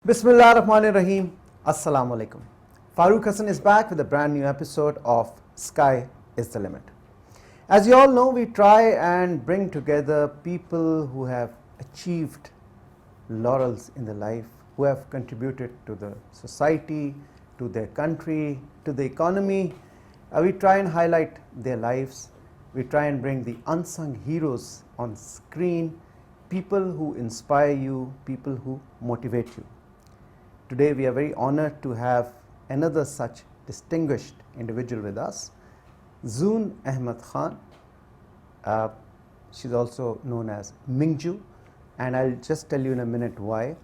Bismillah Rahmanir Rahim. Assalamu alaikum. FAROOQ Hassan is back with a brand new episode of Sky is the Limit. As you all know, we try and bring together people who have achieved laurels in their life, who have contributed to the society, to their country, to the economy. We try and highlight their lives. We try and bring the unsung heroes on screen, people who inspire you, people who motivate you. Today we are very honored to have another such distinguished individual with us, Zoon Ahmed Khan. She's also known as Mingju, and I'll just tell you in a minute why.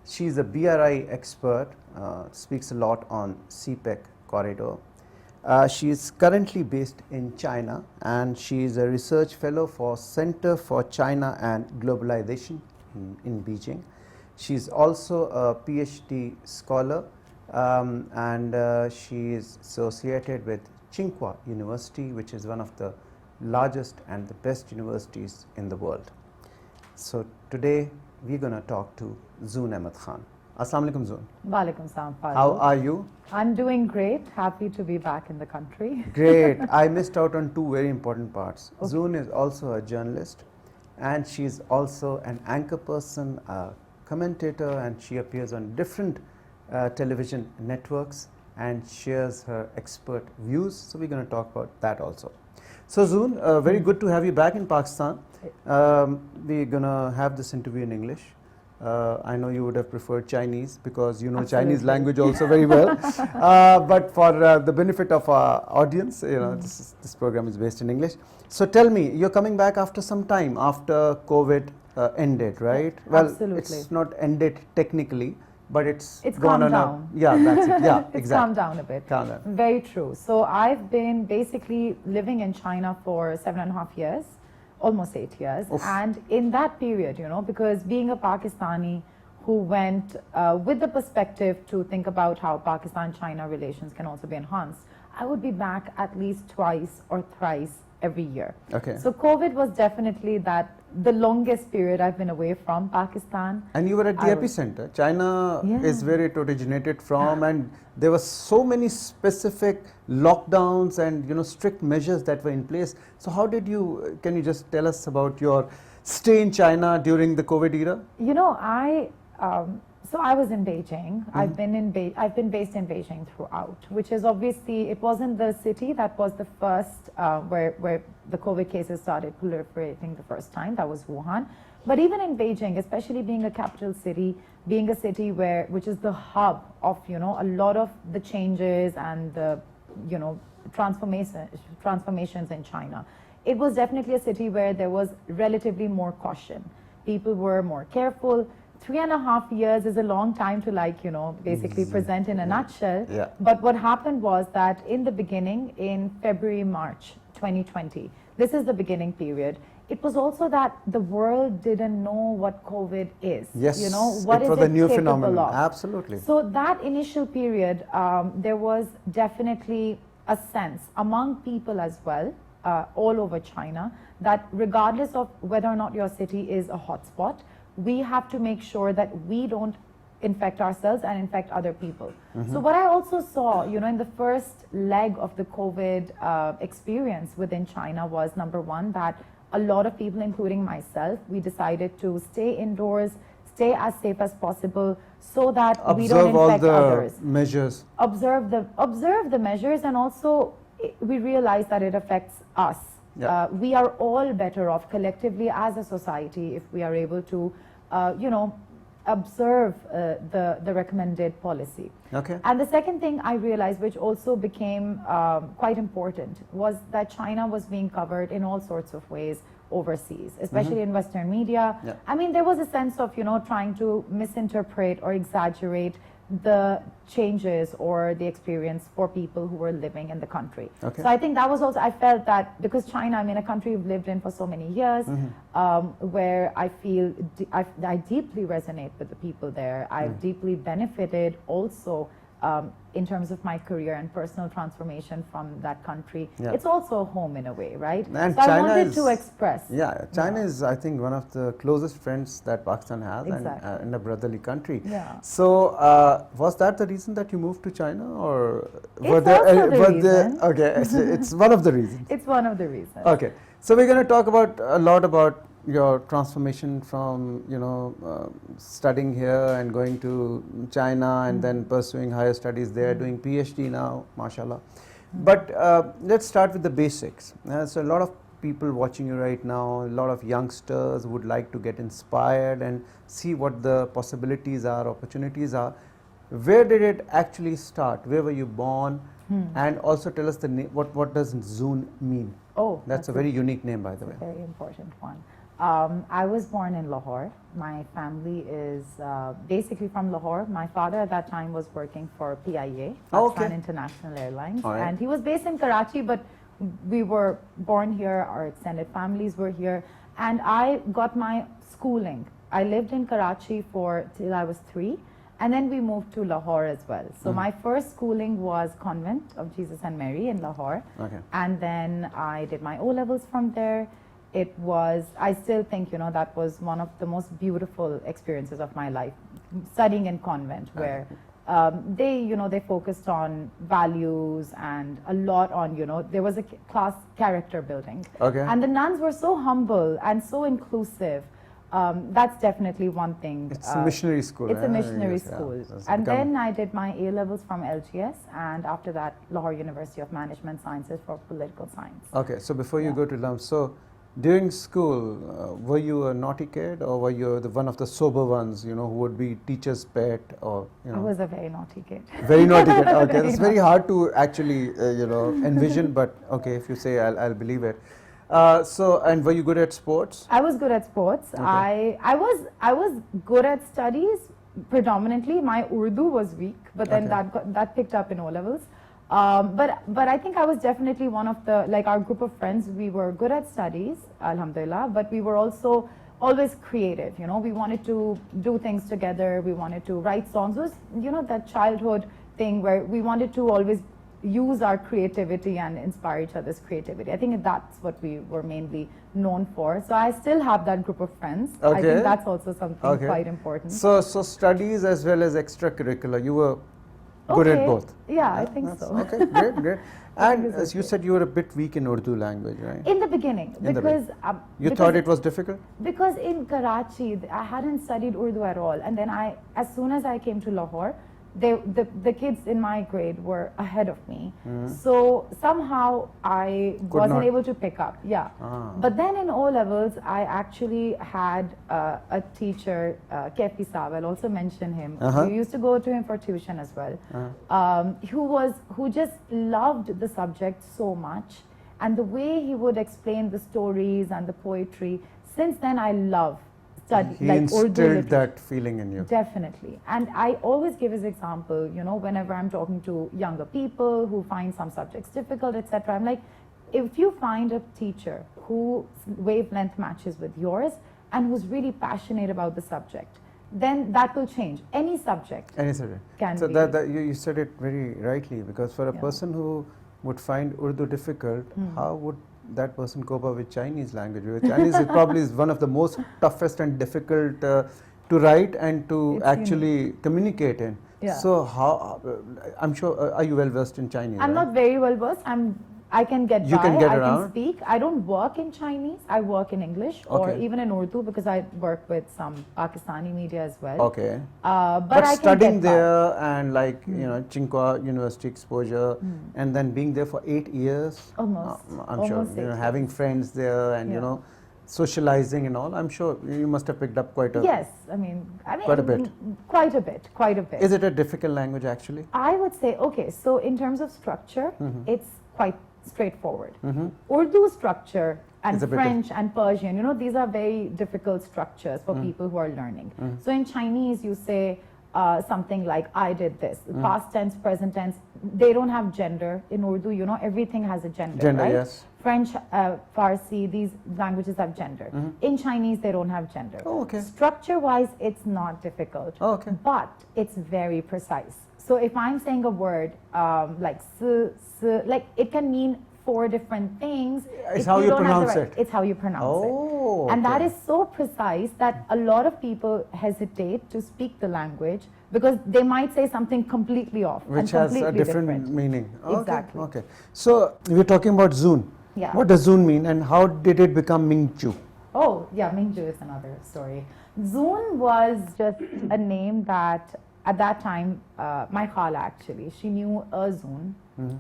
She's a BRI expert, speaks a lot on CPEC corridor. She is currently based in China, and she is a research fellow for Center for China and Globalization in Beijing. She is also a PhD scholar, and she is associated with Tsinghua University, which is one of the largest and the best universities in the world. So today we're going to talk to Zoon Ahmed Khan. Assalamu alaikum, Zoon. Walaikum salam. How are you? I'm doing great. Happy to be back in the country. Great. I missed out on two very important parts. Okay. Zoon is also a journalist, and she's also an anchor person, a commentator, and she appears on different television networks and shares her expert views. So we're going to talk about that also. So Zoon, very good to have you back in Pakistan. We're going to have this interview in English. I know you would have preferred Chinese because you know Absolutely. Chinese language also very well. But for the benefit of our audience, you know, this program is based in English. So tell me, you're coming back after some time, after COVID ended, right? Well, Absolutely. it's not ended technically, but it's calmed on down. yeah, that's it. Yeah, It's exactly. calmed down a bit. Calmed down. Very true. So I've been basically living in China for 7.5 years, almost 8 years. Oof. And in that period, you know, because being a Pakistani who went with the perspective to think about how Pakistan-China relations can also be enhanced, I would be back at least twice or thrice every year. Okay. So COVID was definitely the longest period I've been away from Pakistan. And you were at the epicenter. China Yeah. is where it originated from, and there were so many specific lockdowns and, you know, strict measures that were in place. So how did you, can you just tell us about your stay in China during the COVID era? You know, so I was in Beijing. I've been based in Beijing throughout, which is obviously, it wasn't the city that was the first where the COVID cases started proliferating the first time. That was Wuhan. But even in Beijing, especially being a capital city, being a city which is the hub of, you know, a lot of the changes and the, you know, transformations in China, it was definitely a city where there was relatively more caution. People were more careful. 3.5 years is a long time to, like, you know, basically present in a nutshell. Yeah. But what happened was that in the beginning, in February, March 2020, this is the beginning period. It was also that the world didn't know what COVID is. Yes, You know, what it is was it a new capable phenomenon. of? Absolutely. So that initial period, there was definitely a sense among people as well, all over China, that regardless of whether or not your city is a hotspot, we have to make sure that we don't infect ourselves and infect other people. So what I also saw, you know, in the first leg of the COVID experience within China was, number one, that a lot of people, including myself, we decided to stay indoors, stay as safe as possible, so that we don't infect others. Measures. Observe the measures, and also we realize that it affects us. Yeah. We are all better off collectively as a society if we are able to, you know, observe the recommended policy. Okay. And the second thing I realized, which also became quite important, was that China was being covered in all sorts of ways overseas, especially in Western media. Yeah. I mean, there was a sense of, you know, trying to misinterpret or exaggerate the changes or the experience for people who were living in the country. Okay. So I think that was also, I felt that because China, I mean, a country we've lived in for so many years, where I feel I deeply resonate with the people there. I've deeply benefited also in terms of my career and personal transformation from that country, Yeah. it's also a home in a way, right? And so I China wanted is, to express. Yeah, China is, I think, one of the closest friends that Pakistan has, Exactly. and a brotherly country. Yeah. So, was that the reason that you moved to China, or It's also the were reason. okay, it's one of the reasons. It's one of the reasons. Okay, so we're going to talk about a lot about your transformation from studying here and going to China and then pursuing higher studies there, doing PhD now, mashallah. But let's start with the basics. So a lot of people watching you right now, a lot of youngsters would like to get inspired and see what the possibilities are, opportunities are. Where did it actually start? Where were you born? And also tell us the what does Zoon mean? Oh, That's a very unique name, by the way. very important one. I was born in Lahore. My family is basically from Lahore. My father at that time was working for PIA, Pakistan International Airlines, and he was based in Karachi, but we were born here, our extended families were here, and I got my schooling. I lived in Karachi till I was 3, and then we moved to Lahore as well. So my first schooling was Convent of Jesus and Mary in Lahore, and then I did my O-levels from there. It was, I still think, that was one of the most beautiful experiences of my life, studying in convent, where they focused on values and a lot on, there was a class character building. And the nuns were so humble and so inclusive. That's definitely one thing. It's a missionary school. It's a missionary school. And then I did my A-levels from LGS, and after that, Lahore University of Management Sciences for political science. Okay, so before you go to LUM, so during school, were you a naughty kid, or were you one of the sober ones, who would be teacher's pet, or I was a very naughty kid. Very naughty kid. Okay, it's very hard to actually envision, but okay, if you say, I'll believe it. So, and were you good at sports? I was good at sports. I was good at studies predominantly. My Urdu was weak, but then that picked up in O-levels. But I think I was definitely one of the, like our group of friends, we were good at studies, alhamdulillah, but we were also always creative, we wanted to do things together, we wanted to write songs. It was, that childhood thing where we wanted to always use our creativity and inspire each other's creativity. I think that's what we were mainly known for. So I still have that group of friends. I think that's also something quite important. So studies as well as extracurricular, you were good at both? Yeah, I think so. Okay, great. And as you said, you were a bit weak in Urdu language, right? In the beginning, because you thought it was difficult? Because in Karachi, I hadn't studied Urdu at all, and then as soon as I came to Lahore, the kids in my grade were ahead of me. So somehow I wasn't able to pick up. Yeah. But then in O-levels, I actually had a teacher, Kefi Saab, I'll also mention him. We used to go to him for tuition as well, who just loved the subject so much. And the way he would explain the stories and the poetry, since then I love He instilled that feeling in you. Definitely. And I always give his example, whenever I'm talking to younger people who find some subjects difficult, etc. I'm like, if you find a teacher whose wavelength matches with yours and who's really passionate about the subject, then that will change. Any subject. Any subject. Can so be. that you said it very rightly, because for a person who would find Urdu difficult, how would that person cope up with Chinese language? Because Chinese is probably one of the most toughest and difficult to write and to actually communicate in. So how, I'm sure, are you well versed in Chinese? I'm not very well versed. I can get by, I can speak. I don't work in Chinese, I work in English or even in Urdu, because I work with some Pakistani media as well. But I studying there and Tsinghua University exposure and then being there for 8 years, I'm sure, having friends there and socializing and all, I'm sure you must have picked up quite a quite a bit. Quite a bit. Is it a difficult language actually? I would say, so in terms of structure, it's quite straightforward. Urdu structure and French and Persian, these are very difficult structures for people who are learning. So in Chinese, you say something like I did this. Past tense, present tense, they don't have gender. In Urdu, you know, everything has a gender, right? Yes. French, Farsi, these languages have gender. In Chinese, they don't have gender. Oh, okay. Structure-wise, it's not difficult. Oh, okay. But it's very precise. So if I'm saying a word like like it can mean 4 different things. It's how you pronounce it. It's how you pronounce it. Oh, And that okay. is so precise that a lot of people hesitate to speak the language because they might say something completely off. Which and has a completely different meaning. Okay, Exactly. Okay. So we're talking about Zoon. Yeah. What does Zoon mean and how did it become Mingchu? Oh, yeah, Mingju is another story. Zoon was just a name that at that time, my khala actually, she knew a Zoon.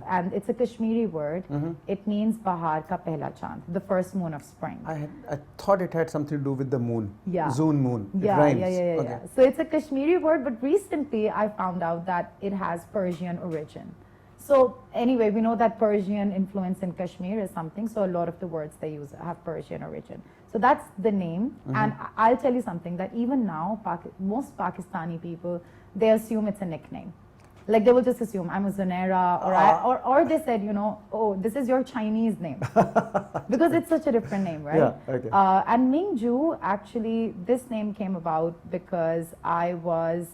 And it's a Kashmiri word. It means Bahar ka pehla chand, the first moon of spring. I thought it had something to do with the moon. Yeah. Zoon moon. It Yeah, rhymes. yeah. So it's a Kashmiri word, but recently I found out that it has Persian origin. So anyway, we know that Persian influence in Kashmir is something, so a lot of the words they use have Persian origin. So that's the name, and I'll tell you something, that even now, most Pakistani people, they assume it's a nickname. Like they will just assume I'm a Zunaira, or they said, you know, oh, this is your Chinese name. Because it's such a different name, right? Yeah, okay. And Mingju, actually, this name came about because I was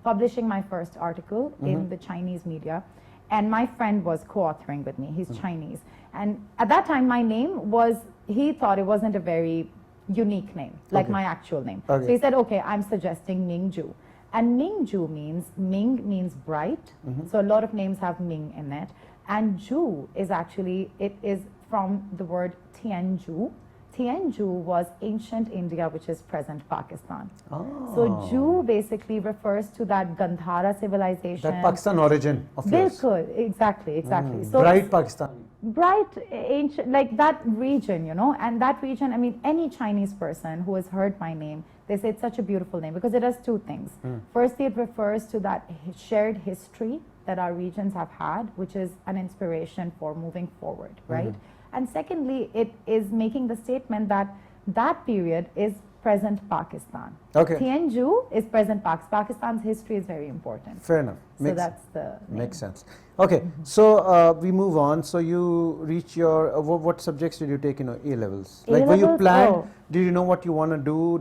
publishing my first article in the Chinese media, and my friend was co-authoring with me. He's Chinese. And at that time, my name was, he thought it wasn't a very unique name, like my actual name. So he said, okay, I'm suggesting Mingju. And Mingju means, Ming means bright. So a lot of names have Ming in it. And Ju is actually, it is from the word Tianju. Tianju was ancient India, which is present Pakistan. Oh. So Ju basically refers to that Gandhara civilization. That Pakistan origin of yours. Bilkul, exactly. So bright Pakistan. Bright, ancient, like that region, you know, and that region, I mean, any Chinese person who has heard my name, they say it's such a beautiful name because it does 2 things. Firstly, it refers to that shared history that our regions have had, which is an inspiration for moving forward, right? And secondly, it is making the statement that that period is present Pakistan. Okay. Tianju is present Pakistan. Pakistan's history is very important. Fair enough. So that's the name. Makes sense. Okay, so we move on. So you reach your, what subjects did you take in A levels? Like were you planned, did you know what you want to do?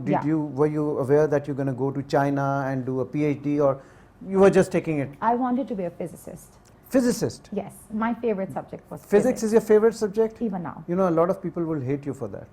Were you aware that you're going to go to China and do a PhD, or you were just taking it? I wanted to be a physicist. Physicist? Yes, my favorite subject was Physics is your favorite subject? Even now. You know, a lot of people will hate you for that.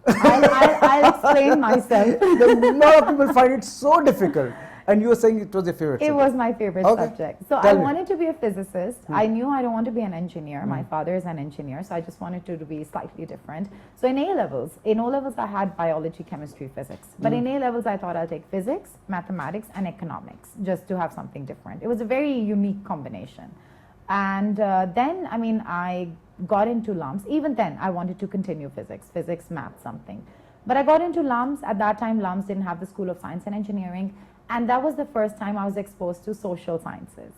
I'll explain myself. A lot of people find it so difficult. And you were saying it was your favorite subject. It was my favorite subject. So Tell I me. wanted to be a physicist. I knew I don't want to be an engineer. My father is an engineer, so I just wanted to be slightly different. So in O-levels I had biology, chemistry, physics. But in A-levels I thought I'll take physics, mathematics and economics just to have something different. It was a very unique combination. And then, I mean, I got into LUMS. Even then, I wanted to continue physics, math, something. But I got into LUMS. At that time, LUMS didn't have the School of Science and Engineering. And that was the first time I was exposed to social sciences.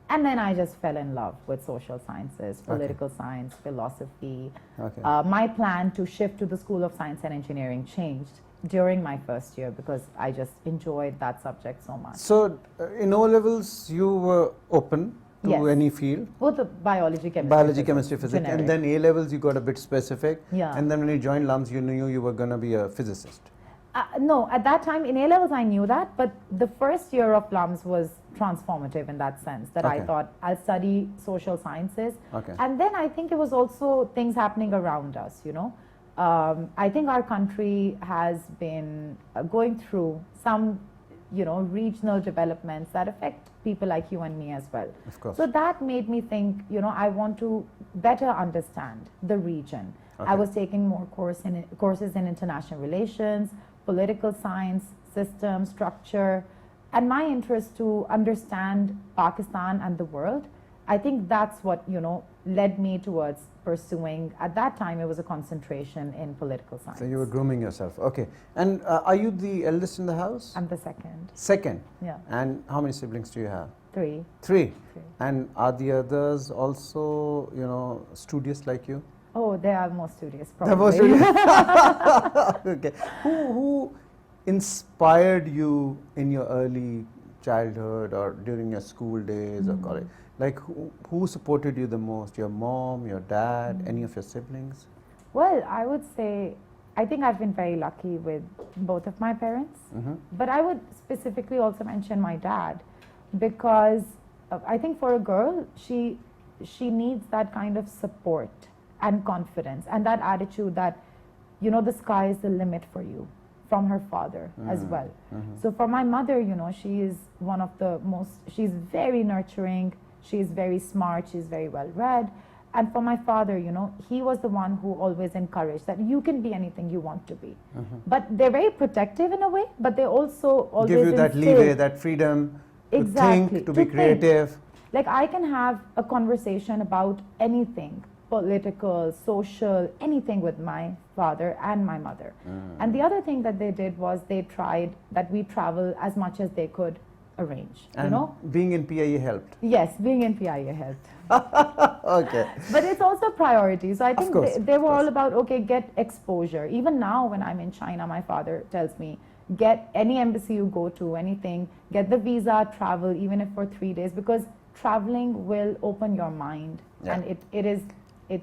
And then I just fell in love with social sciences, political science, philosophy. My plan to shift to the School of Science and Engineering changed during my first year because I just enjoyed that subject so much. So in O-levels, you were open to any field? Both the biology, chemistry, biology, chemistry, physics. generic. And then A-levels, you got a bit specific. Yeah. And then when you joined LUMS, you knew you were going to be a physicist. No, at that time in A-levels I knew that, but the first year of LUMS was transformative in that sense, that I thought I'll study social sciences. And then I think it was also things happening around us, you know. I think our country has been going through some, you know, regional developments that affect people like you and me as well. Of course. So that made me think, you know, I want to better understand the region. I was taking more courses in international relations, political science, system, structure, and my interest to understand Pakistan and the world. I think that's what, you know, led me towards pursuing, at that time it was a concentration in political science. So you were grooming yourself. Okay. And are you the eldest in the house? I'm the second. Second? Yeah. And how many siblings do you have? 3. 3. And are the others also, you know, studious like you? Oh, they are more studious, They're probably. more studious. Okay. Who inspired you in your early childhood or during your school days or college? Like who supported you the most? Your mom, your dad, any of your siblings? Well, I would say, I think I've been very lucky with both of my parents, but I would specifically also mention my dad, because I think for a girl, she needs that kind of support and confidence and that attitude that, you know, the sky is the limit for you, from her father as well. So for my mother, you know, she is one of the most, she's very nurturing, she's very smart, she's very well read. And for my father, you know, he was the one who always encouraged that you can be anything you want to be. But they're very protective in a way, but they also always give you that instill, leeway, that freedom to think, to be creative. Like I can have a conversation about anything, political, social, anything with my father and my mother. And the other thing that they did was they tried that we travel as much as they could arrange, And you know. being in PIE helped. Yes, being in PIA helped. Okay. But it's also priority. So I think course, they were of all about, okay, get exposure. Even now when I'm in China, my father tells me, get any embassy you go to, anything, get the visa, travel, even if for 3 days, because traveling will open your mind. Yeah. And it's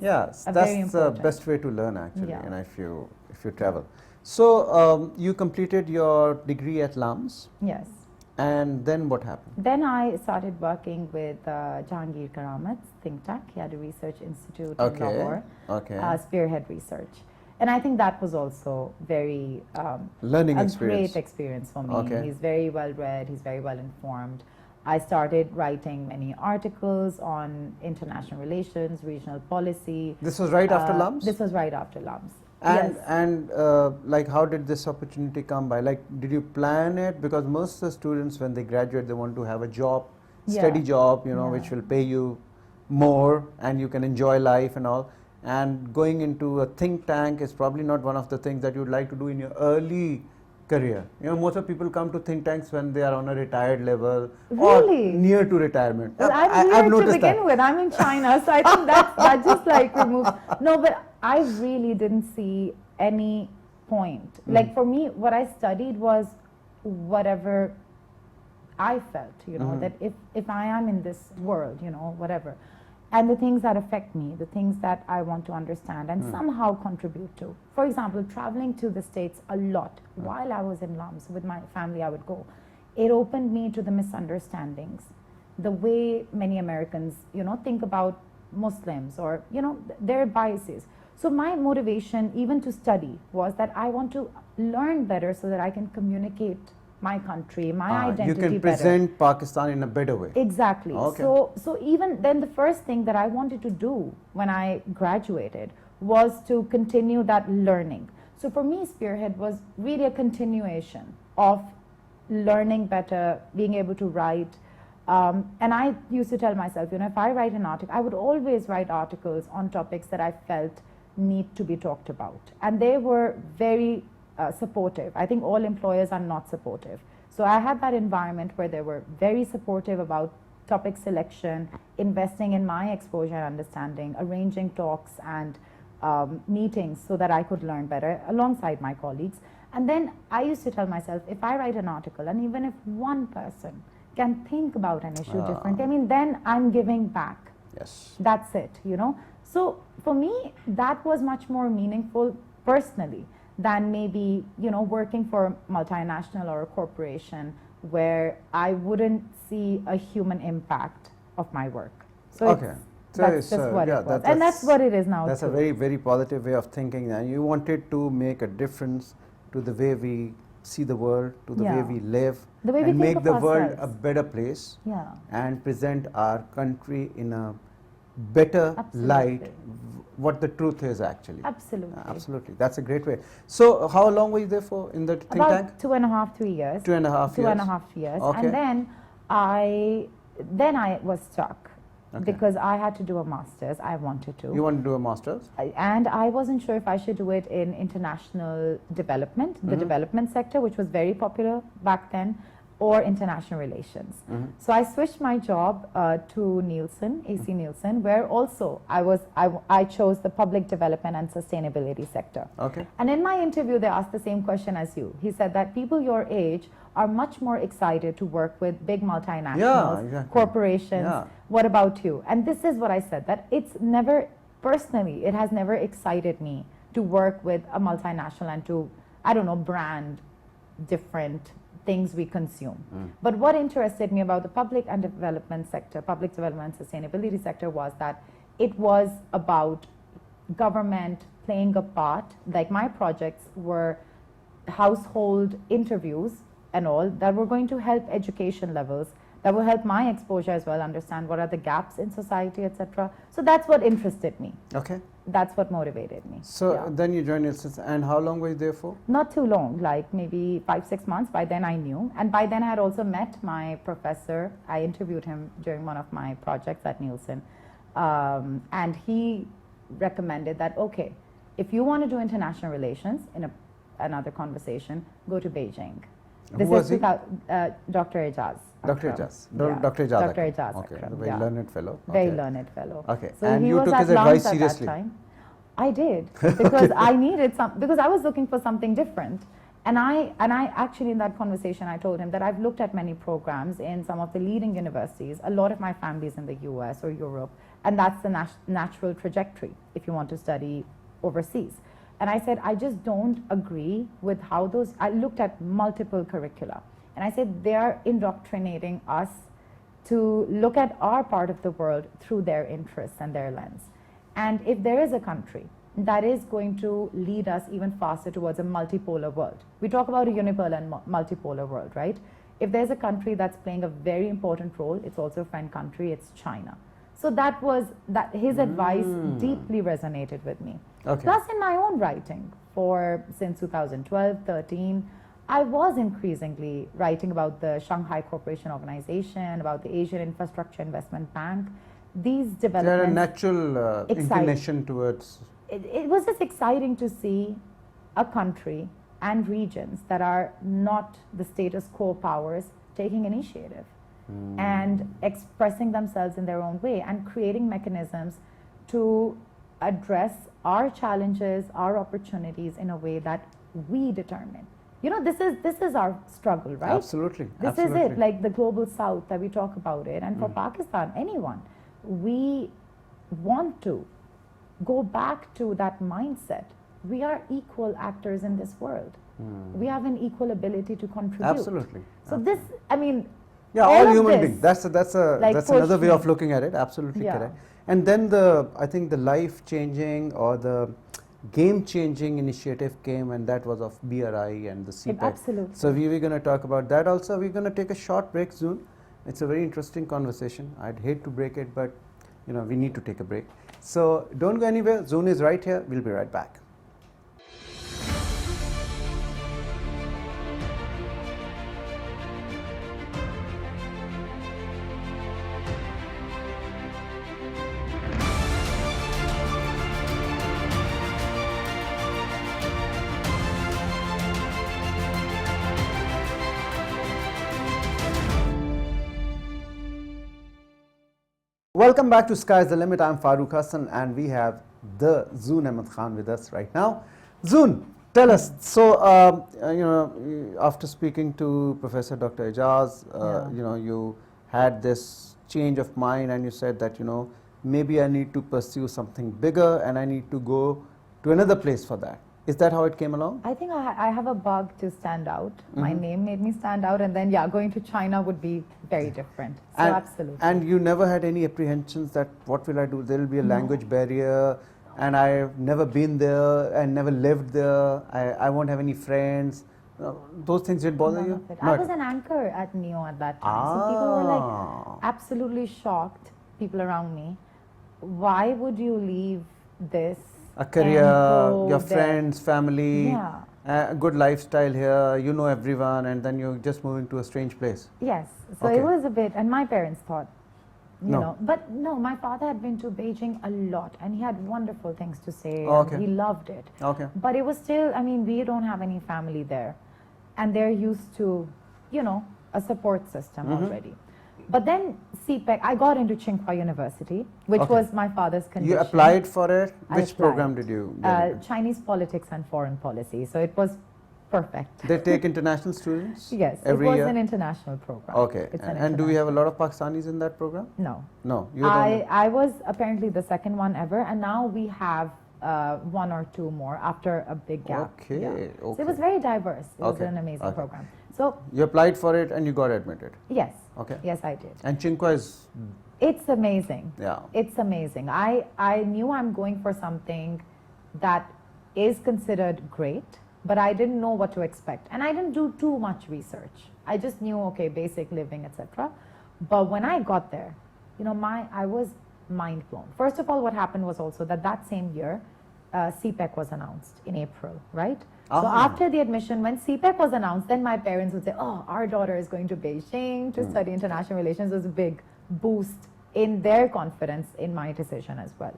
Yes, a very that's the important. best way to learn actually, Yeah. and if you travel. So you completed your degree at LAMS, Yes. and then what happened? Then I started working with Jahangir Karamat's think tank. He had a research institute in Okay. Lahore, Okay. Spearhead Research. And I think that was also very Learning a experience. great experience for me. Okay. He's very well read, he's very well informed. I started writing many articles on international relations, regional policy. This was right after LAMS? This was right after LAMS. And yes. like how did this opportunity come by? Like did you plan it? Because most of the students when they graduate they want to have a job, steady Yeah. job, you know, Yeah. which will pay you more and you can enjoy life and all. And going into a think tank is probably not one of the things that you'd like to do in your early career. You know, most of people come to think tanks when they are on a retired level or Really? near to retirement. Well, I'm I've here to noticed begin that. with. I'm in China, so I think that just like removes. No, but I really didn't see any point. Like for me, what I studied was whatever I felt, you know, that if I am in this world, you know, whatever, and the things that affect me, the things that I want to understand and somehow contribute to. For example, traveling to the States a lot while I was in LAMS with my family, I would go. It opened me to the misunderstandings, the way many Americans, you know, think about Muslims or, you know, their biases. So my motivation even to study was that I want to learn better so that I can communicate my country, my identity You can better. present Pakistan in a better way. Exactly. Okay. So even then the first thing that I wanted to do when I graduated was to continue that learning. So for me, Spearhead was really a continuation of learning better, being able to write. And I used to tell myself, you know, if I write an article, I would always write articles on topics that I felt need to be talked about. And they were very supportive. I think all employers are not supportive. So I had that environment where they were very supportive about topic selection, investing in my exposure and understanding, arranging talks and meetings so that I could learn better alongside my colleagues. And then I used to tell myself, if I write an article and even if one person can think about an issue differently, I mean, then I'm giving back. Yes. That's it, you know. So for me, that was much more meaningful personally than maybe, you know, working for a multinational or a corporation where I wouldn't see a human impact of my work. So Okay. So that's it's, just what yeah, it was. And that's what it is now That's too. a very, very positive way of thinking, and you wanted to make a difference to the way we see the world, to the way Yeah. we live, The way we and think make of the world a ourselves. better place Yeah. and present our country in a better light, Absolutely. what the truth is actually. Absolutely. Absolutely. That's a great way. So how long were you there for in the think About tank? 2.5, 3 years. 2.5 Two years. and a half years. Okay. And then I was stuck Okay. because I had to do a master's. I wanted to. You want to do a master's? And I wasn't sure if I should do it in international development, the development sector, which was very popular back then, or international relations. So I switched my job to Nielsen, AC Nielsen, where also I chose the public development and sustainability sector. Okay. And in my interview, they asked the same question as you. He said that people your age are much more excited to work with big multinationals, exactly. corporations. What about you? And this is what I said, that it's never, personally, it has never excited me to work with a multinational and to, I don't know, brand different things we consume. But what interested me about the public and development sector, public development and sustainability sector, was that it was about government playing a part. Like my projects were household interviews and all that were going to help education levels, that will help my exposure as well, understand what are the gaps in society, etc. So that's what interested me. Okay. That's what motivated me. So then you joined Nielsen, and how long were you there for? Not too long, like maybe 5-6 months. By then I knew, and by then I had also met my professor. I interviewed him during one of my projects at Nielsen, and he recommended that, okay, if you want to do international relations in another conversation, go to Beijing. Who was he? Dr. Ijaz. Dr. Ijaz. Yeah. Dr. Ijaz. Dr. Ijaz. Okay, Akram, a very learned fellow. Very learned fellow. Okay, So and he you was took at his advice Lance at seriously? that time. I did, because I needed because I was looking for something different. And I actually, in that conversation, I told him that I've looked at many programs in some of the leading universities. A lot of my family's in the US or Europe, and that's the natural trajectory if you want to study overseas. And I said, I just don't agree with how those, I looked at multiple curricula, and I said, they are indoctrinating us to look at our part of the world through their interests and their lens. And if there is a country that is going to lead us even faster towards a multipolar world, we talk about a unipolar and multipolar world, right? If there's a country that's playing a very important role, it's also a friend country, it's China. So that was, that his advice deeply resonated with me. Okay. Plus in my own writing, since 2012, 13, I was increasingly writing about the Shanghai Cooperation Organization, about the Asian Infrastructure Investment Bank. These developments. There are a natural inclination towards. It was just exciting to see a country and regions that are not the status quo powers taking initiative and expressing themselves in their own way and creating mechanisms to address our challenges, our opportunities in a way that we determine. You know, this is our struggle, right? Absolutely. This is it, like the global south that we talk about it. And for Pakistan, anyone, we want to go back to that mindset. We are equal actors in this world. We have an equal ability to contribute. Absolutely. So this, I mean, yeah, all human beings. That's another way of looking at it. Absolutely correct. And then I think the life-changing or the game-changing initiative came, and that was of BRI and the CPEC. Absolutely. So we were going to talk about that also. We're going to take a short break soon. It's a very interesting conversation. I'd hate to break it, but you know, we need to take a break. So don't go anywhere. Zoon is right here. We'll be right back. Welcome back to Sky's the Limit. I'm FAROOQ Hassan, and we have the Zoon Ahmed Khan with us right now. Zoon, tell us. So, you know, after speaking to Professor Dr. Ijaz, you know, you had this change of mind, and you said that, you know, maybe I need to pursue something bigger, and I need to go to another place for that. Is that how it came along? I think I have a bug to stand out. My name made me stand out, and then going to China would be very different. So absolutely. And you never had any apprehensions that what will I do? There will be a language barrier, and I've never been there and never lived there. I won't have any friends. Those things didn't bother you? I was an anchor at NEO at that time. So people were like absolutely shocked, people around me. Why would you leave this? A career, your friends, family, a good lifestyle here, you know everyone, and then you're just moving to a strange place. Yes, so it was a bit, and my parents thought, you know, but no, my father had been to Beijing a lot, and he had wonderful things to say, and he loved it. But it was still, I mean, we don't have any family there, and they're used to, you know, a support system already. But then CPEC, I got into Tsinghua University, which was my father's condition. You applied for it? I Which applied. program did you get into? Chinese politics and foreign policy. So it was perfect. They take international students? Yes, every it was year? an international program. Okay. It's an And do we have a international- lot of Pakistanis in that program? No. No. You don't. I was apparently the second one ever, and now we have one or two more after a big gap. Okay, okay. So it was very diverse. It was Okay, an amazing okay. program. So You applied for it and you got admitted. yes, Okay. yes, I did. And Tsinghua is, It's amazing. yeah. It's amazing. I knew I'm going for something that is considered great, but I didn't know what to expect. And I didn't do too much research. I just knew, okay, basic living, etc. But when I got there, you know, I was mind blown. First of all, what happened was also that same year, CPEC was announced in April, right? So after the admission, when CPEC was announced, then my parents would say, oh, our daughter is going to Beijing to study international relations. It was a big boost in their confidence in my decision as well.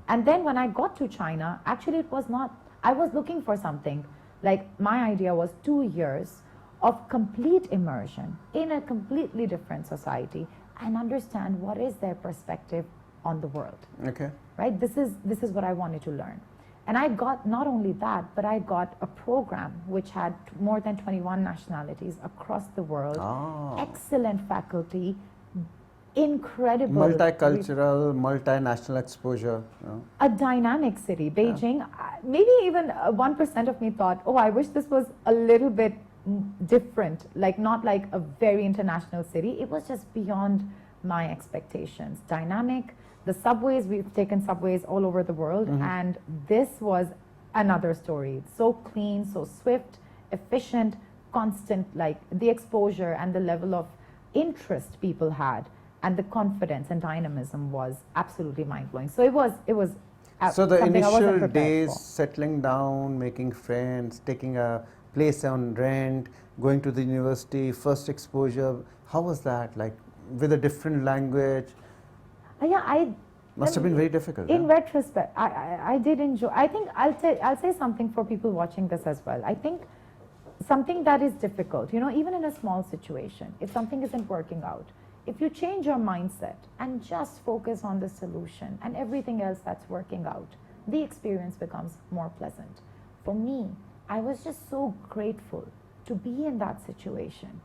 And then when I got to China, actually it was not, I was looking for something, like my idea was 2 years of complete immersion in a completely different society and understand what is their perspective on the world, Okay. right? This is what I wanted to learn. And I got not only that, but I got a program which had more than 21 nationalities across the world, excellent faculty, incredible. Multicultural, multinational exposure. You know. A dynamic city, Beijing. Maybe even 1% of me thought, oh, I wish this was a little bit different, like not like a very international city. It was just beyond my expectations. Dynamic. The subways, we've taken subways all over the world, and this was another story. So clean, so swift, efficient, constant, like the exposure and the level of interest people had and the confidence and dynamism was absolutely mind-blowing. So it was So the something I wasn't initial prepared days, for. settling down, making friends, taking a place on rent, going to the university, first exposure, how was that? Like with a different language? Yeah, Must have been very difficult. in yeah? retrospect, I did enjoy. I think I'll say something for people watching this as well. I think something that is difficult, you know, even in a small situation, if something isn't working out, if you change your mindset and just focus on the solution and everything else that's working out, the experience becomes more pleasant. For me, I was just so grateful to be in that situation,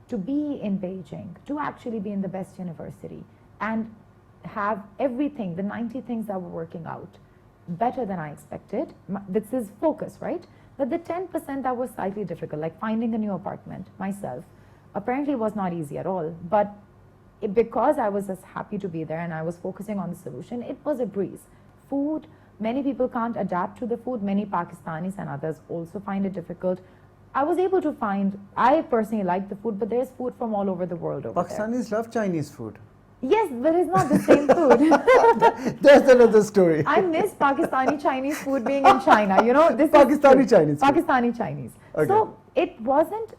to be in Beijing, to actually be in the best university and have everything, the 90 things that were working out better than I expected. This is focus, right? But the 10% that was slightly difficult, like finding a new apartment myself, apparently was not easy at all. But because I was just happy to be there and I was focusing on the solution, it was a breeze. Food, many people can't adapt to the food. Many Pakistanis and others also find it difficult. I was able to find, I personally like the food, but there's food from all over the world over there. Pakistanis love Chinese food. Yes, but it's not the same food. That's another story. I miss Pakistani Chinese food being in China. You know, this Pakistani is Chinese food. Pakistani Chinese. Okay. So it wasn't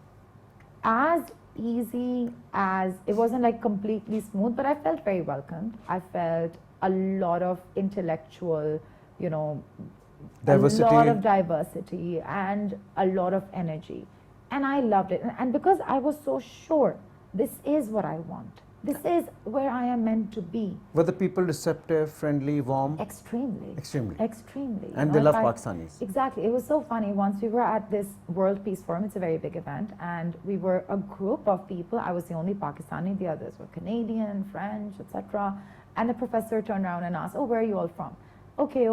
as easy as, it wasn't like completely smooth, but I felt very welcomed. I felt a lot of intellectual, you know, Diversity. a lot of diversity and a lot of energy. And I loved it. And because I was so sure, this is what I want. This is where I am meant to be. Were the people receptive, friendly, warm? Extremely. Extremely. Extremely. You And know, they in love fact, Pakistanis. Exactly. It was so funny. Once we were at this World Peace Forum, it's a very big event, and we were a group of people. I was the only Pakistani, the others were Canadian, French, etc. And the professor turned around and asked, oh, where are you all from? Okay,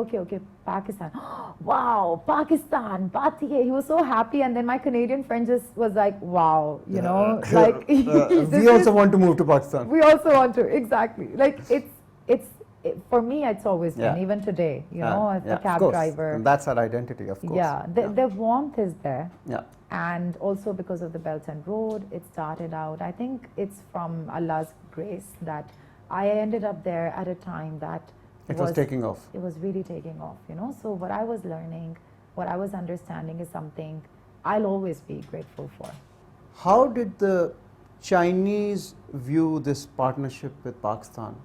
Pakistan. Wow, Pakistan, Batiye. He was so happy, and then my Canadian friend just was like, wow, you know, like we also want to move to Pakistan. we also want to, exactly. Like for me, it's always been, Yeah. even today, you know, as a of cab course. driver. And that's our identity, of course. Yeah, the warmth is there. Yeah. And also because of the Belt and Road, it started out, I think it's from Allah's grace that I ended up there at a time that It was taking off. It was really taking off, you know. So what I was learning, what I was understanding is something I'll always be grateful for. How did the Chinese view this partnership with Pakistan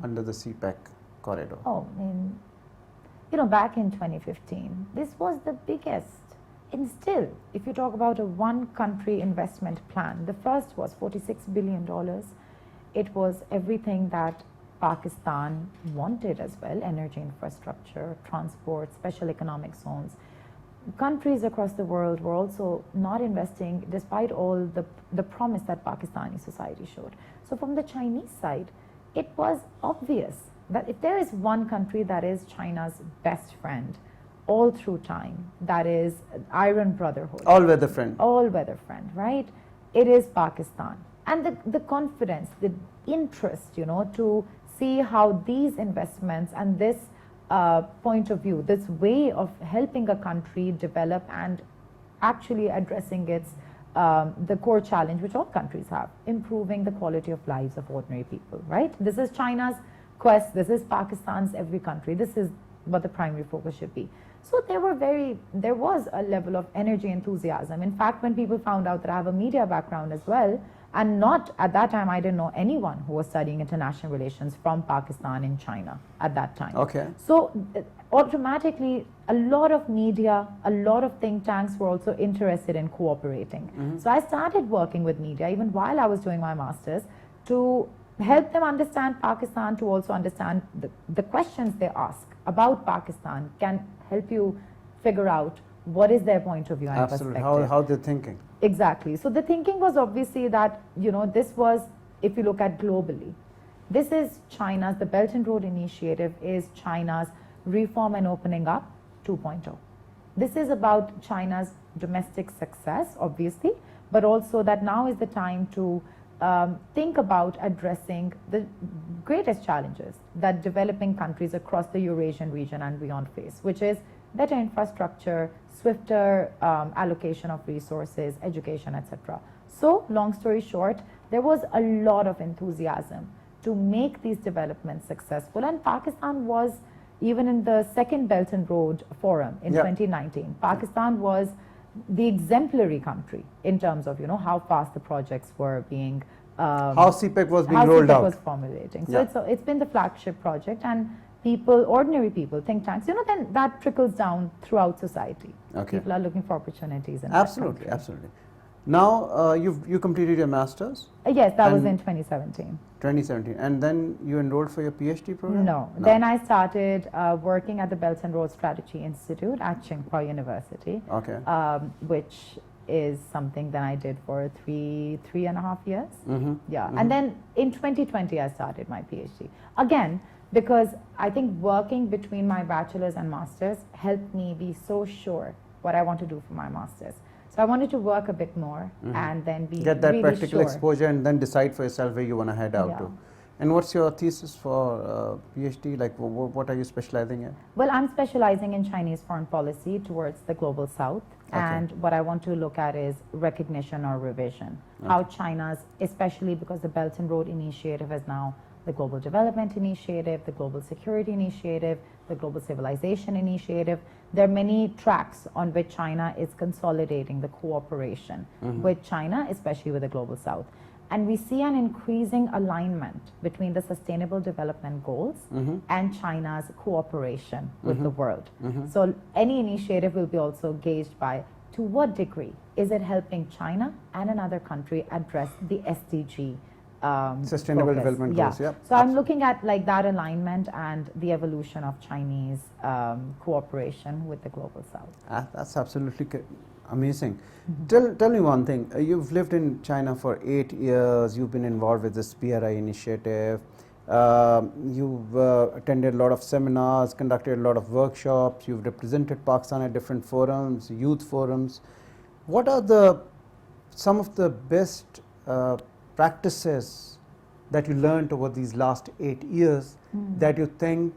under the CPEC corridor? Oh, I mean, you know, back in 2015, this was the biggest And still, if you talk about a one country investment plan, the first was $46 billion. It was everything that Pakistan wanted as well: energy infrastructure, transport, special economic zones. Countries across the world were also not investing despite all the promise that Pakistani society showed. So from the Chinese side, it was obvious that if there is one country that is China's best friend all through time, that is Iron Brotherhood. All-weather friend. All-weather friend, right? It is Pakistan. And the confidence, the interest, you know, to see how these investments and this point of view, this way of helping a country develop and actually addressing its the core challenge which all countries have, improving the quality of lives of ordinary people, right? This is China's quest, this is Pakistan's every country, this is what the primary focus should be. So there was a level of energy, enthusiasm. In fact, when people found out that I have a media background as well, and not at that time, I didn't know anyone who was studying international relations from Pakistan in China at that time. Okay. So automatically, a lot of media, a lot of think tanks were also interested in cooperating. So I started working with media even while I was doing my master's to help them understand Pakistan, to also understand the questions they ask about Pakistan can help you figure out what is their point of view and Absolutely. perspective. How they're thinking. Exactly. So the thinking was obviously that, you know, this was, if you look at globally, this is China's, the Belt and Road Initiative is China's reform and opening up 2.0. This is about China's domestic success, obviously, but also that now is the time to think about addressing the greatest challenges that developing countries across the Eurasian region and beyond face, which is better infrastructure, swifter allocation of resources, education, etc. So, long story short, there was a lot of enthusiasm to make these developments successful, and Pakistan was, even in the second Belt and Road Forum in 2019, Pakistan was the exemplary country in terms of, you know, how fast the projects were being how CPEC was being rolled out. was formulating. So it's been the flagship project, and people, ordinary people, think tanks, you know, then that trickles down throughout society. Okay. People are looking for opportunities in Absolutely, absolutely. Now you completed your masters. Yes, that was in 2017. 2017, and then you enrolled for your PhD program? No. Then I started working at the Belt and Road Strategy Institute at Tsinghua University, Okay. which is something that I did for three and a half years. Yeah, Mhm. and then in 2020 I started my PhD. Again, because I think working between my bachelor's and master's helped me be so sure what I want to do for my master's. So I wanted to work a bit more and then be Get that really practical sure. exposure and then decide for yourself where you want to head out to. And what's your thesis for PhD? Like, what are you specializing in? Well, I'm specializing in Chinese foreign policy towards the global south. Okay. And what I want to look at is recognition or revision. How China's, especially because the Belt and Road Initiative is now the Global Development Initiative, the Global Security Initiative, the Global Civilization Initiative. There are many tracks on which China is consolidating the cooperation with China, especially with the Global South. And we see an increasing alignment between the Sustainable Development Goals and China's cooperation with the world. So any initiative will be also gauged by to what degree is it helping China and another country address the SDG Sustainable focus. Development Goals, yeah. So I'm looking at like that alignment and the evolution of Chinese cooperation with the Global South. That's absolutely amazing. Tell me one thing. You've lived in China for 8 years. You've been involved with this PRI initiative. You've attended a lot of seminars, conducted a lot of workshops. You've represented Pakistan at different forums, youth forums. What are some of the best practices that you learned over these last 8 years that you think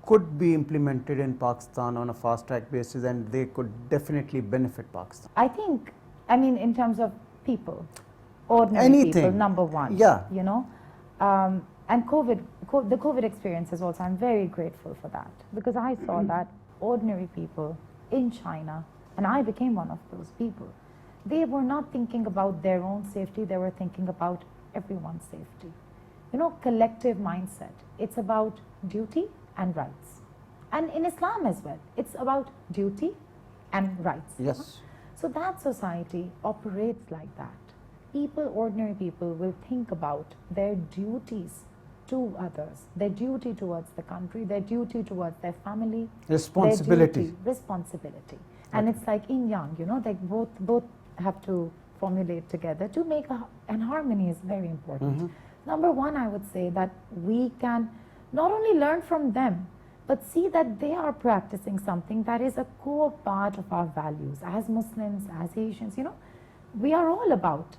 could be implemented in Pakistan on a fast track basis and they could definitely benefit Pakistan? I think, I mean, in terms of people, ordinary people, number one. Yeah. You know, and the COVID experience is also, I'm very grateful for that, because I saw that ordinary people in China, and I became one of those people. They were not thinking about their own safety, they were thinking about everyone's safety. You know, collective mindset. It's about duty and rights. And in Islam as well, it's about duty and rights. Yes. So that society operates like that. People, ordinary people, will think about their duties to others, their duty towards the country, their duty towards their family, Responsibility. Responsibility. And it's like yin yang, you know, like both have to formulate together to make and harmony is very important. Number one, I would say that we can not only learn from them, but see that they are practicing something that is a core part of our values as Muslims, as Asians. You know, we are all about,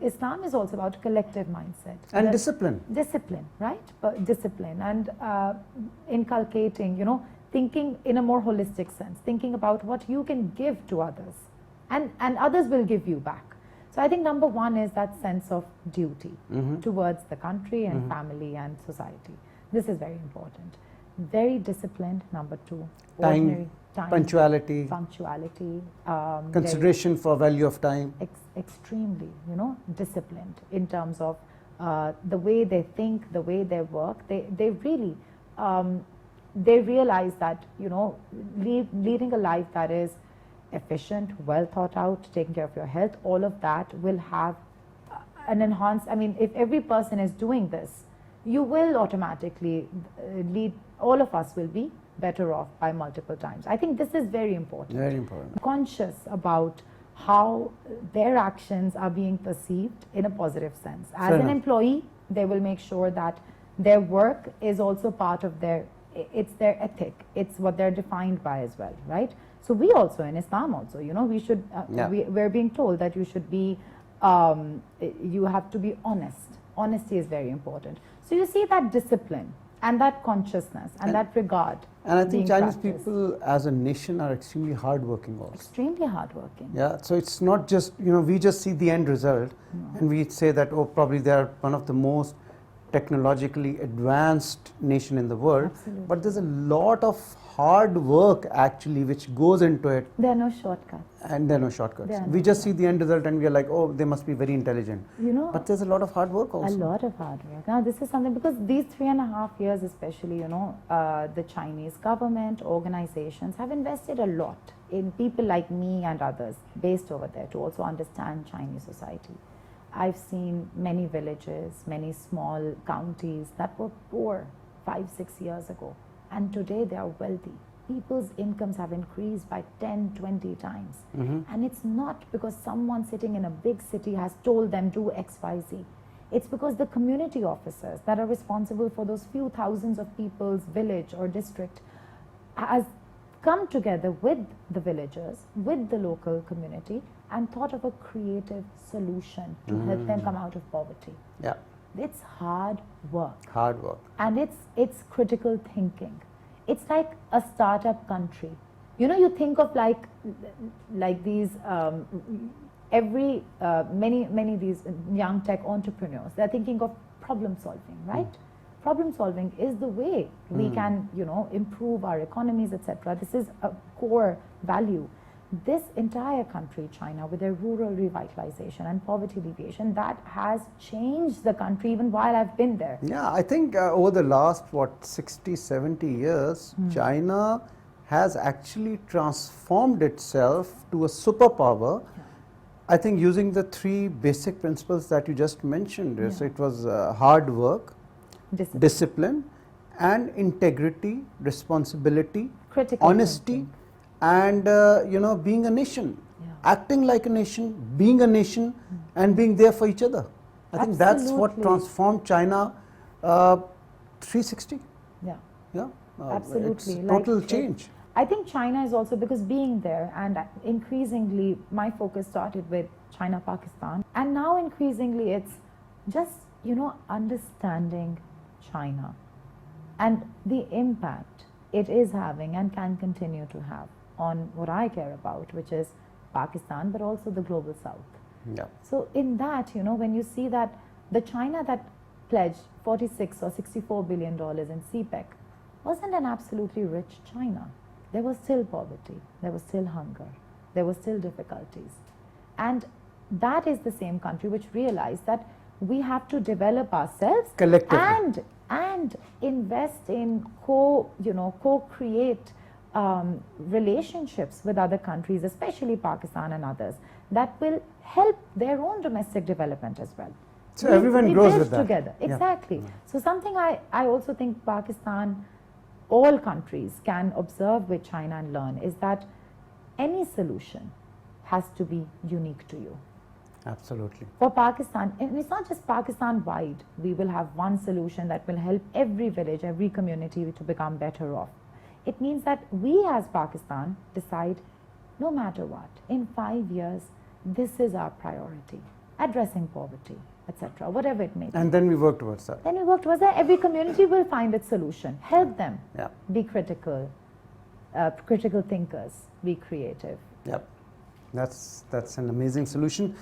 Islam is also about collective mindset. And discipline. Discipline, right? But discipline and inculcating, you know, thinking in a more holistic sense, thinking about what you can give to others and others will give you back. So I think number one is that sense of duty towards the country and family and society. This is very important. Very disciplined, number two. Time, punctuality. Consideration for value of time. Extremely, you know, disciplined in terms of the way they think, the way they work. They really, they realize that, you know, leading a life that is efficient, well thought out, taking care of your health, all of that will have an enhanced, I mean, if every person is doing this, you will automatically lead, all of us will be better off by multiple times. I think this is very important. Very important. Conscious about how their actions are being perceived in a positive sense. As an employee, they will make sure that their work is also part of their, it's their ethic, it's what they're defined by as well, right? So we also, in Islam also, you know, we should, we're being told that you should be, you have to be honest. Honesty is very important. So you see that discipline and that consciousness and that regard. And I think Chinese people as a nation are extremely hardworking also. Extremely hardworking. Yeah, so it's not just, you know, we just see the end result and we say that, oh, probably they are one of the most technologically advanced nation in the world. Absolutely. But there's a lot of hard work actually which goes into it. There are no shortcuts. And there are no shortcuts. We just see the end result and we are like, oh, they must be very intelligent. You know, but there's a lot of hard work also. A lot of hard work. Now this is something, because these 3.5 years especially, you know, the Chinese government, organizations have invested a lot in people like me and others based over there to also understand Chinese society. I've seen many villages, many small counties that were poor 5-6 years ago, and today they are wealthy. People's incomes have increased by 10-20 times. And it's not because someone sitting in a big city has told them do XYZ. It's because the community officers that are responsible for those few thousands of people's village or district has come together with the villagers, with the local community, and thought of a creative solution to help them come out of poverty. Yeah. It's hard work. Hard work. And it's critical thinking. It's like a startup country. You know, you think of like these, many these young tech entrepreneurs, they're thinking of problem solving, right? Problem solving is the way we can, you know, improve our economies, etc. This is a core value. This entire country, China, with their rural revitalization and poverty alleviation, that has changed the country even while I've been there. Yeah, I think over the last, 60, 70 years, China has actually transformed itself to a superpower. I think using the 3 basic principles that you just mentioned. So it was hard work, discipline, and integrity, responsibility, critical honesty, thinking. And you know, being a nation, acting like a nation, being a nation, and being there for each other. I think that's what transformed China 360. Yeah. Yeah. Absolutely. It's total change. I think China is also, because being there, and increasingly my focus started with China, Pakistan, and now increasingly it's just, you know, understanding China and the impact it is having and can continue to have on what I care about, which is Pakistan, but also the global south. Yeah. So in that, you know, when you see that the China that pledged 46 or 64 billion dollars in CPEC wasn't an absolutely rich China. There was still poverty, there was still hunger, there were still difficulties. And that is the same country which realized that we have to develop ourselves collectively and invest in co-create relationships with other countries, especially Pakistan and others, that will help their own domestic development as well. So everyone grows with that. Together. Yeah. Exactly. So something I also think Pakistan, all countries can observe with China and learn is that any solution has to be unique to you. Absolutely. For Pakistan, and it's not just Pakistan wide, we will have one solution that will help every village, every community to become better off. It means that we as Pakistan decide, no matter what, in 5 years, this is our priority, addressing poverty, etc., whatever it may be. And then we work towards that. Then we work towards that. Every community will find its solution. Help them. Yeah. Be critical, critical thinkers. Be creative. Yep. That's an amazing solution.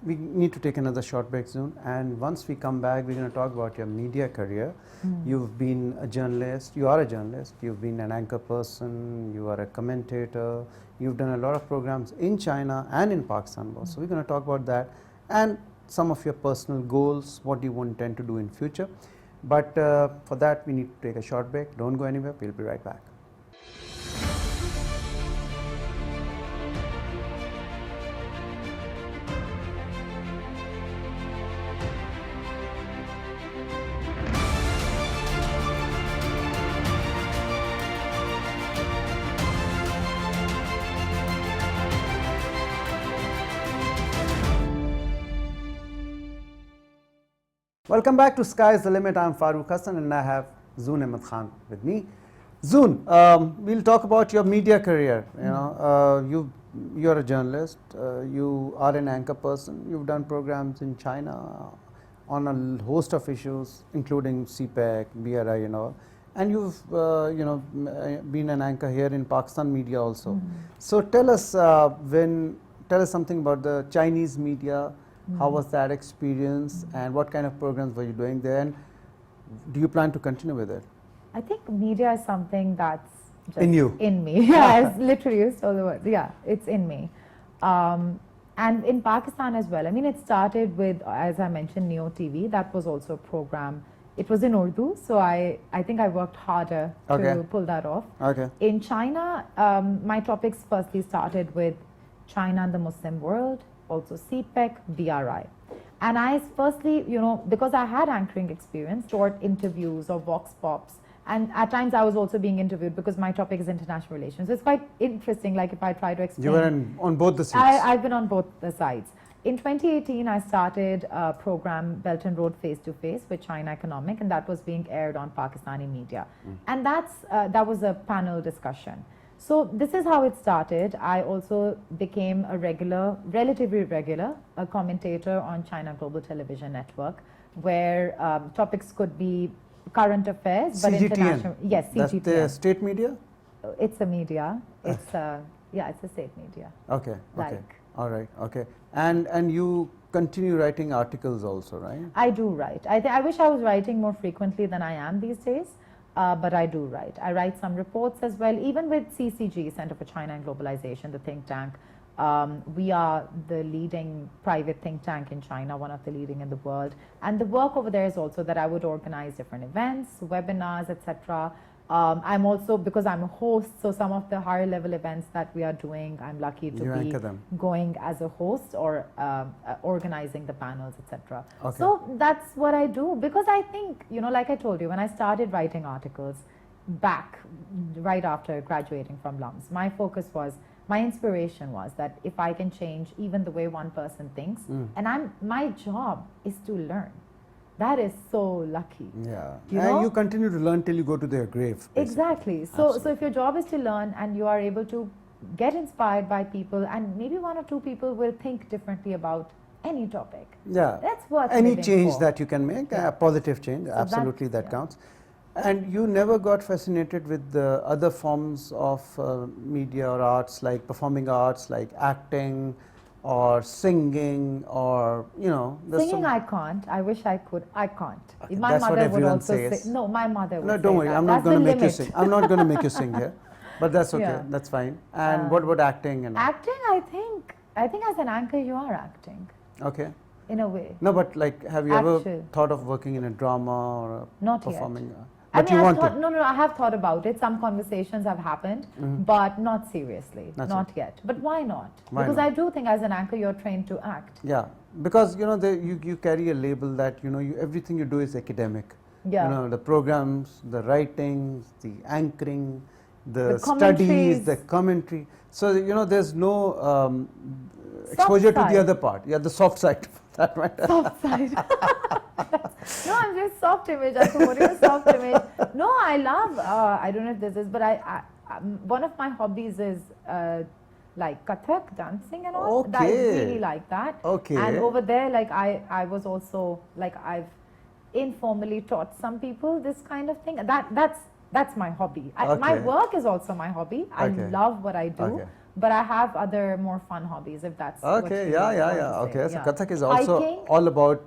We need to take another short break soon, and once we come back, we're going to talk about your media career. You've been a journalist, you are a journalist, you've been an anchor person, you are a commentator, you've done a lot of programs in China and in Pakistan also. So we're going to talk about that and some of your personal goals, what you intend to do in future. But for that, we need to take a short break. Don't go anywhere, we'll be right back. Welcome back to Sky is the Limit. I'm FAROOQ Hasan and I have Zoon Ahmed with me. Zoon, we'll talk about your media career. You're a journalist, you are an anchor person, you've done programs in China on a host of issues, including CPEC, BRI and all. And you've been an anchor here in Pakistan media also. So tell us something about the Chinese media. How was that experience and what kind of programs were you doing there, and do you plan to continue with it? I think media is something that's just in you. In me. Yeah, it's literally used all the word. Yeah, it's in me. And in Pakistan as well. I mean, it started with, as I mentioned, Neo TV. That was also a program. It was in Urdu, so I think I worked harder to pull that off. Okay. In China, my topics firstly started with China and the Muslim world, also CPEC, BRI. And I firstly, because I had anchoring experience, short interviews or vox pops, and at times I was also being interviewed because my topic is international relations. So it's quite interesting, like if I try to explain. You were on both the sides. I've been on both the sides. In 2018, I started a program, Belt and Road Face to Face with China Economic, and that was being aired on Pakistani media. And that was a panel discussion. So this is how it started. I also became a relatively regular commentator on China Global Television Network, where topics could be current affairs, but international. Yes, CGTN. That's the state media? It's a media. It's it's a state media. Okay. All right. Okay. And you continue writing articles also, right? I do write. I wish I was writing more frequently than I am these days. But I do write. I write some reports as well, even with CCG, Center for China and Globalization, the think tank. We are the leading private think tank in China, one of the leading in the world. And the work over there is also that I would organize different events, webinars, etc. I'm also, because I'm a host, so some of the higher level events that we are doing, I'm lucky to be going as a host or organizing the panels, etc. Okay. So that's what I do, because I think, like I told you, when I started writing articles back right after graduating from LUMS, my inspiration was that if I can change even the way one person thinks, and my job is to learn. That is so lucky. Yeah. And you continue to learn till you go to their grave. Basically. Exactly. So if your job is to learn and you are able to get inspired by people, and maybe one or two people will think differently about any topic. Yeah. That's what any change that you can make, a positive change, so absolutely that counts. And you never got fascinated with the other forms of media or arts, like performing arts, like acting, or singing, or singing I can't. I wish I could. I can't. Okay, my mother would also say. No, my mother would. No, don't worry. I'm not going to make you sing. I'm not going to make you sing here, but that's okay. Yeah. That's fine. And what about acting and acting? I think as an anchor you are acting. Okay. In a way. No, but like, have you ever thought of working in a drama or not performing? Yet. But you want to? No, I have thought about it. Some conversations have happened, but not seriously, not yet. But why not? Because I do think as an anchor, you're trained to act. Yeah, because you carry a label that everything you do is academic. Yeah. The programs, the writings, the anchoring, the commentaries. studies, the commentary. So there's no exposure to the other part. Yeah, the soft side. That right. Soft side. No, I'm just soft image. I'm promoting a soft image. No, I love. I don't know if this is, but I one of my hobbies is like Kathak dancing and all. Okay. I really like that. Okay. And over there, like I was also like I've informally taught some people this kind of thing. That's my hobby. My work is also my hobby. I love what I do. Okay. But I have other more fun hobbies, if that's okay. Yeah. Okay. So Kathak is also hiking. all about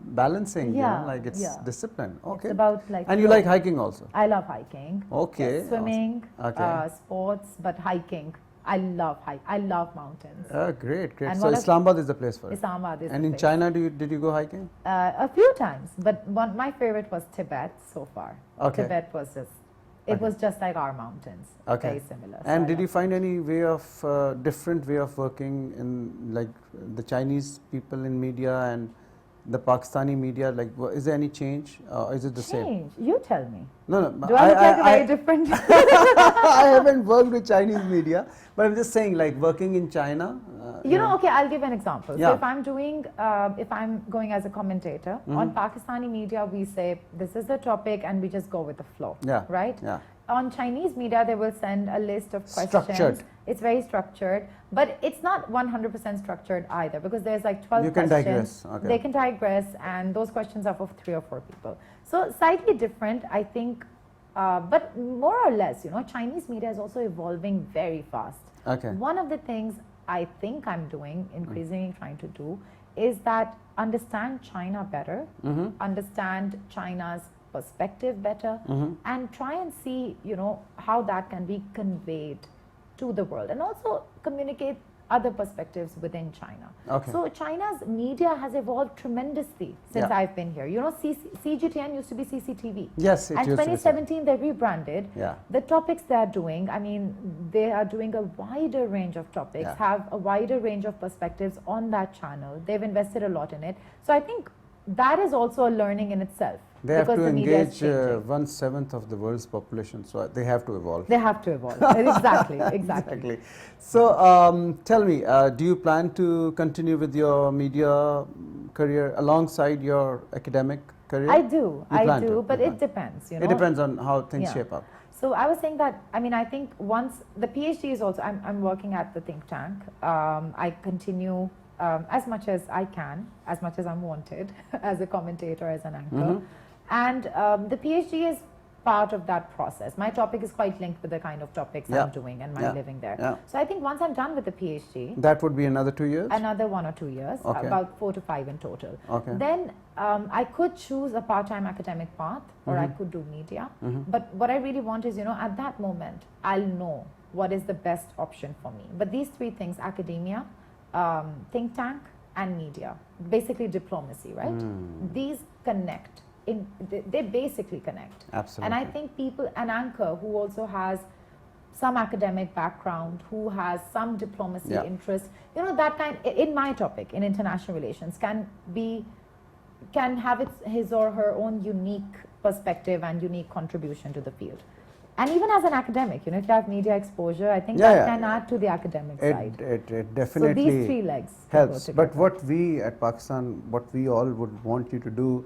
balancing. Yeah, like it's discipline. Okay. It's about like. And you like hiking also. I love hiking. Okay. Swimming, awesome. sports, but hiking. I love mountains. Great. And so Islamabad is the place for it. Islamabad is And the in place. China, did you go hiking? A few times, but my favorite was Tibet so far. Okay. Tibet was just. It was just like our mountains. Okay. Very similar. And so did you find any way of different way of working in like the Chinese people in media and the Pakistani media? Like, is there any change? Is it the same? Change? You tell me. No. Do I look like a very different? I haven't worked with Chinese media, but I'm just saying, like working in China. Okay, I'll give an example. Yeah. So if I'm going as a commentator on Pakistani media, we say this is the topic and we just go with the flow. Yeah. Right? Yeah. On Chinese media, they will send a list of questions. Structured. It's very structured, but it's not 100% structured either because there's like 12 You can questions. digress. Okay. They can digress, and those questions are for 3 or 4 people. So slightly different, I think, but more or less, Chinese media is also evolving very fast. Okay. One of the things I think I'm doing, increasingly trying to do, is that understand China better, understand China's perspective better, and try and see, how that can be conveyed to the world, and also communicate other perspectives within China. Okay. So China's media has evolved tremendously since I've been here. CGTN used to be CCTV. Yes, it and used to be 2017 they rebranded. Yeah. The topics they are doing, they are doing a wider range of topics, have a wider range of perspectives on that channel. They've invested a lot in it. So I think that is also a learning in itself. They have to engage changing. 1/7 of the world's population, so they have to evolve. They have to evolve. Exactly. Exactly. So tell me, do you plan to continue with your media career alongside your academic career? I do, but it depends. It depends on how things shape up. So I was saying that, I think once the PhD is also, I'm working at the think tank. I continue as much as I can, as much as I'm wanted as a commentator, as an anchor. And the PhD is part of that process. My topic is quite linked with the kind of topics I'm doing and my living there. Yeah. So I think once I'm done with the PhD, that would be another 2 years? Another 1 or 2 years, about 4 to 5 in total. Okay. Then I could choose a part-time academic path, or I could do media. But what I really want is, at that moment, I'll know what is the best option for me. But these 3 things, academia, think tank, and media, basically diplomacy, right? These connect. They basically connect. Absolutely. And I think an anchor who also has some academic background, who has some diplomacy interest, that kind, in my topic, in international relations, can have his or her own unique perspective and unique contribution to the field. And even as an academic, if you have media exposure, I think that can add to the academic side. It definitely so these 3 legs helps. But what we at Pakistan, what we all would want you to do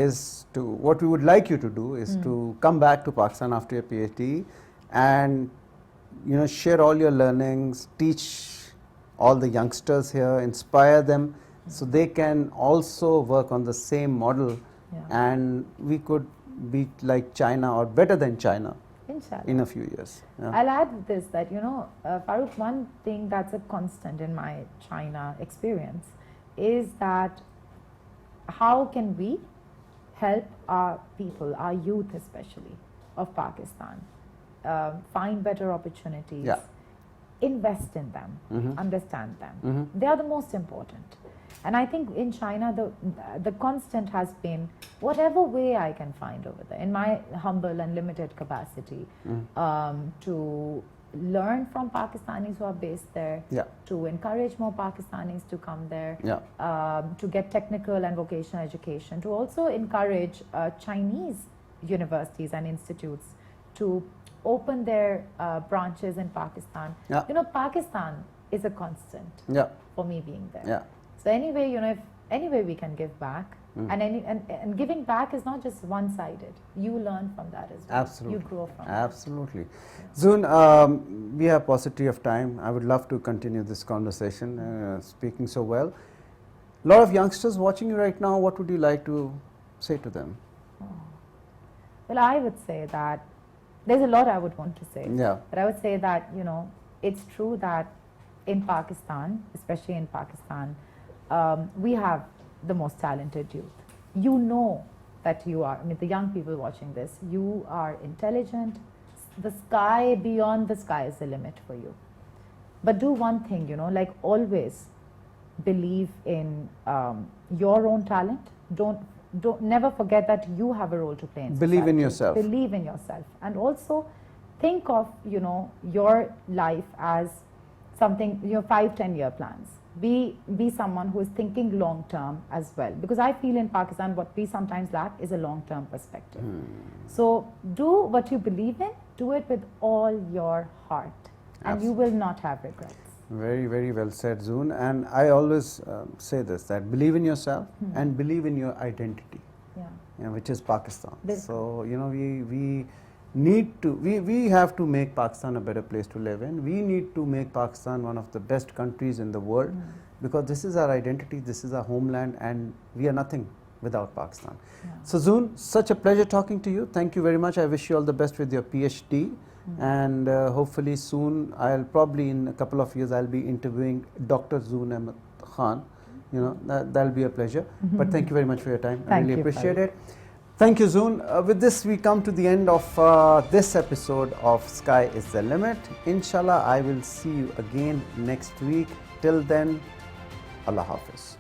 is what we would like you to do is to come back to Pakistan after your PhD and share all your learnings, teach all the youngsters here, inspire them so they can also work on the same model and we could be like China or better than China. Inshallah. In a few years. I'll add this, that FAROOQ, one thing that's a constant in my China experience is that how can we help our people, our youth especially, of Pakistan, find better opportunities, invest in them, understand them. They are the most important. And I think in China, the constant has been whatever way I can find over there, in my humble and limited capacity, to learn from Pakistanis who are based there, Yeah. to encourage more Pakistanis to come there, Yeah. to get technical and vocational education, to also encourage Chinese universities and institutes to open their branches in Pakistan. Yeah. You know, Pakistan is a constant Yeah. for me being there. Yeah. So anyway, you know, if any way we can give back, and giving back is not just one-sided. You learn from that as well. Absolutely. You grow from Absolutely. Zoon, we have paucity of time. I would love to continue this conversation, speaking so well. A lot of youngsters watching you right now, what would you like to say to them? that. Well, I would say that there's a lot I would want to say. Yeah. But I would say that, you know, it's true that in Pakistan, especially in Pakistan, we have the most talented youth. You know that you are, I mean, the young people watching this, you are intelligent. The sky, beyond the sky is the limit for you. But do one thing, you know, like always believe in your own talent. Never forget that you have a role to play in Believe in society. yourself. Believe in yourself. And also think of, you know, your life as something, your 5-10 year plans. Be someone who is thinking long term as well, because I feel in Pakistan what we sometimes lack is a long term perspective. So do what you believe in, do it with all your heart, and you will not have regrets. Very, very well said, Zoon. And I always say this, that believe in yourself and believe in your identity, Yeah. which is Pakistan. This- So, you know, we need to, we have to make Pakistan a better place to live in. We need to make Pakistan one of the best countries in the world, because this is our identity, this is our homeland, and we are nothing without Pakistan. Yeah. So Zoon, such a pleasure talking to you. Thank you very much. I wish you all the best with your PhD. And hopefully soon, I'll probably in a couple of years, I'll be interviewing Dr. Zoon Ahmed Khan. You know, that'll be a pleasure. But thank you very much for your time. I Thank really you, appreciate Farooq. it. Thank you, Zoon. With this, we come to the end of this episode of Sky is the Limit. Inshallah, I will see you again next week. Till then, Allah Hafiz.